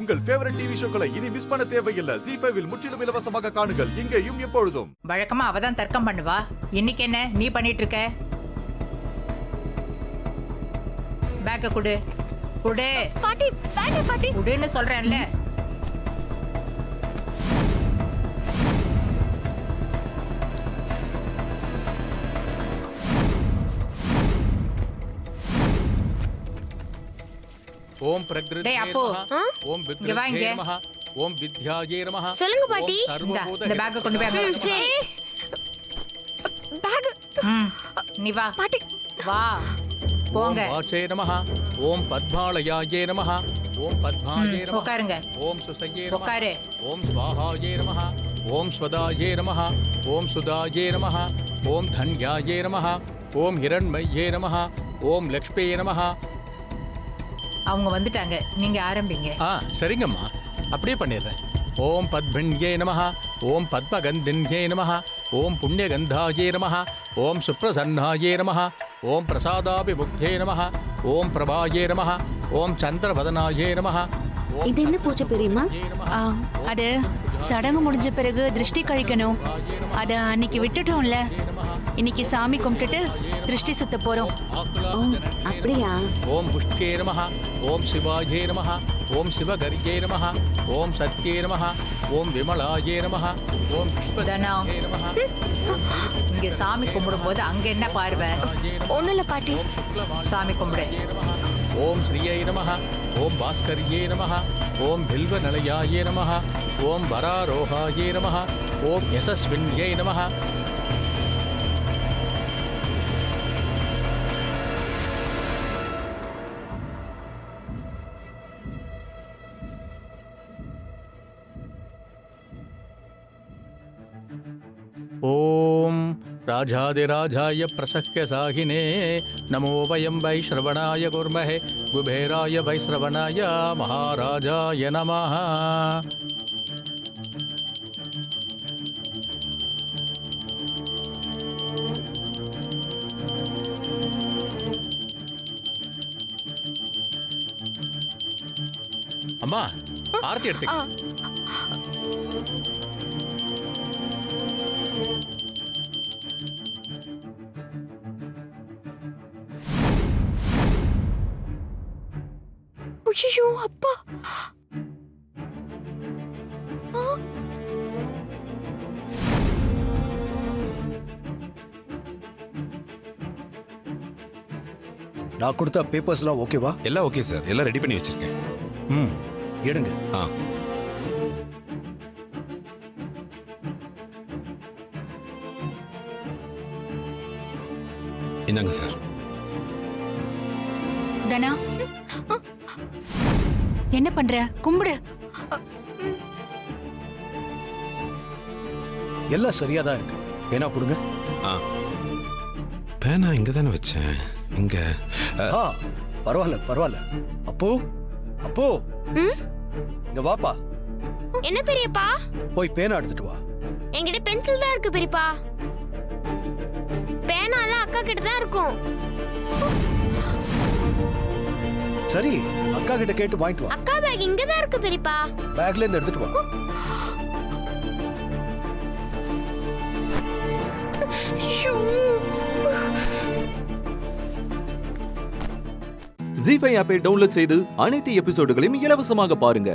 உங்கள் favourite TV ஷோக்களை இனி miss பண்ண தேவையில்லை. ZEE5 இல் முற்றிலும் இலவசமாக காணுங்கள். இங்கேயும் எப்பொழுதும். வழக்கமா அவதான் தர்க்கம் பண்ணுவா. இன்னைக்கு என்ன நீ பண்ணிட்டு இருக்க? பேக்க குடு குடு. பாட்டி வேண்டாம் பாட்டி. குடுன்னு சொல்றேன்ல. ஓம் பிரக்ருதே நமஹ ஓம் வித்யாயே நமஹ ஓம் வித்யாயே நமஹ. சொல்லுங்க பாட்டி. இந்த பேக்க கொண்டு போய் அங்க வச்சுக்கோ. பேக். நீ வா பாட்டி வா. போங்க. ஓம் வாசே நமஹ ஓம் பத்மாலயாயே நமஹ ஓம் பத்மாயே நமஹ. உட்காருங்க. ஓம் சுசயே நமஹ உட்காரு. ஓம் ஸ்வாஹாயே நமஹ ஓம் ஸ்வதாயே நமஹ ஓம் சுதாயே நமஹ ஓம் தன்யாயே நமஹ ஓம் ஹிரண்மயே நமஹ ஓம் லக்ஷ்மியே நமஹ. அவங்க வந்துட்டாங்க, நீங்க ஆரம்பிங்க. சரிங்கம்மா, அப்படியே பண்ணிடுறேன். ஓம் பத்மண்யே நமஹ ஓம் பத்மகந்தின்யே நமஹ ஓம் புண்ணியகந்தாயே நமஹ ஓம் சுப்ரசன்னாயே நமஹ ஓம் பிரசாதாபிமுக்தே நமஹ ஓம் பிரபாயே நமஹ ஓம் சந்திரவதனாயே நமஹ. இது என்ன பூஜை பெரியம்மா? அது சடங்கு முடிஞ்ச பிறகு திருஷ்டி கழிக்கணும். அத அன்னைக்கு விட்டுட்டோம்ல, இன்னைக்கு சாமி கும்பிட்டுட்டு திருஷ்டி சுத்த போறோம். அப்படியா? ஓம் புஷ்டே நமஹ ஓம் சிவாயே நமஹ ஓம் சிவகர்யே நமஹ ஓம் சத்யே நமஹ ஓம் விமலாயே நமஹ ஓம் விஸ்வதாயே நமஹ. இங்க சாமி கும்பிடும் போது அங்க என்ன பார்வை? ஒண்ணும் இல்ல பாட்டி. சாமி கும்பிடு. ஓம் ஸ்ரீயை நமஹ ஓம் பாஸ்கர்யே நமஹ ஓம் பில்வநலயாயே நமஹ ஓம் வராரோகாயே நமஹ ஓம் யசஸ்வின்யே நமஹ. ஓம் ராஜாதிராஜாய பிரசக்ய சாகினே நமோ வயம் வை ஸ்ரவணாய குர்மஹே குபேராய வை ஸ்ரவணாய மகாராஜாய நமஹ. அம்மா, ஆரத்தி எடுத்துக்க. ஐயோ அப்பா. நான் கொடுத்த பேப்பர்ஸ்லாம் ஓகேவா? எல்லாம் ஓகே சார், எல்லாம் ரெடி பண்ணி வச்சிருக்கேன். எடுங்க. இந்தாங்க சார். தனா, என்ன பண்ற? கும்பிடு. எல்லாம் சரியா தான் இருக்கு. பேனா கொடுங்க. பேனா இங்க தானே வச்சேன். இங்க பரவாயில்ல பரவாயில்ல. அப்போ அப்போ இங்க வாப்பா. என்ன பெரியப்பா? போய் பேனா எடுத்துட்டு வா. என்கிட்ட பென்சில் தான் இருக்கு பெரியப்பா. பேனாலாம் அக்கா கிட்ட தான் இருக்கும். சரி, அக்கா கிட்ட கேட்டு வாங்கிட்டு வா. அக்கா பேக் இங்க தான் இருக்கு பெரியப்பா. பேக்ல இருந்து எடுத்துட்டு வா. ZEE5 ஆப்பை டவுன்லோட் செய்து அனைத்து எபிசோடுகளையும் இலவசமாக பாருங்க.